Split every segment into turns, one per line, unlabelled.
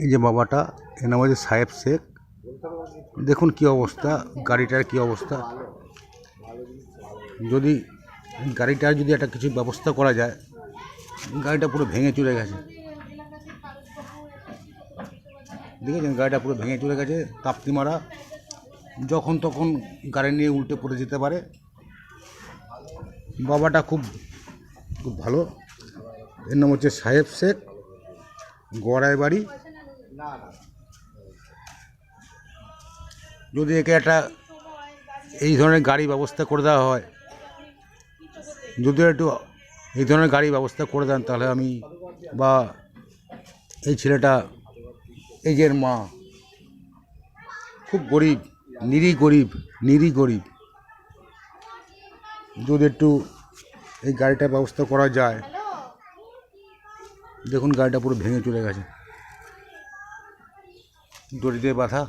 এই যে বাবাটা, এর নাম হচ্ছে সাহেব শেখ। দেখুন কি অবস্থা, গাড়িটার কি অবস্থা। যদি গাড়িটার যদি একটা কিছু ব্যবস্থা করা যায়, গাড়িটা পুরো ভেঙে চুরে গেছে। দেখেছেন, গাড়িটা পুরো ভেঙে চুরে গেছে। তাপ্তি মারা, যখন তখন গাড়ি নিয়ে উল্টে পড়ে যেতে পারে। বাবাটা খুব খুব ভালো। এর নাম হচ্ছে সাহেব শেখ, গড়াই বাড়ি। যদি একে একটা এই ধরনের গাড়ি ব্যবস্থা করে দেওয়া হয়, যদি একটু এই ধরনের গাড়ি ব্যবস্থা করে দেন, তাহলে আমি বা এই ছেলেটা, এই যে মা, খুব গরিব, নিরীহ গরিব, যদি একটু এই গাড়িটার ব্যবস্থা করা যায়। দেখুন গাড়িটা পুরো ভেঙে চলে গেছে, দড়ি দিয়ে বাঁধা।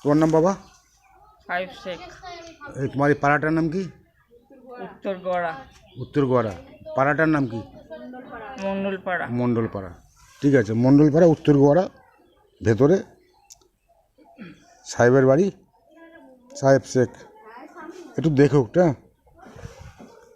তোমার নাম বাবা?
সাহেব শেখ।
এই তোমার এই পাড়াটার নাম কি?
উত্তরগড়া।
উত্তরগড়া। পাড়াটার নাম কি?
মন্ডলপাড়া।
মন্ডলপাড়া। ঠিক আছে, মন্ডলপাড়া, উত্তরগড়া ভেতরে সাহেবের বাড়ি, সাহেব শেখ। একটু দেখো ওটা।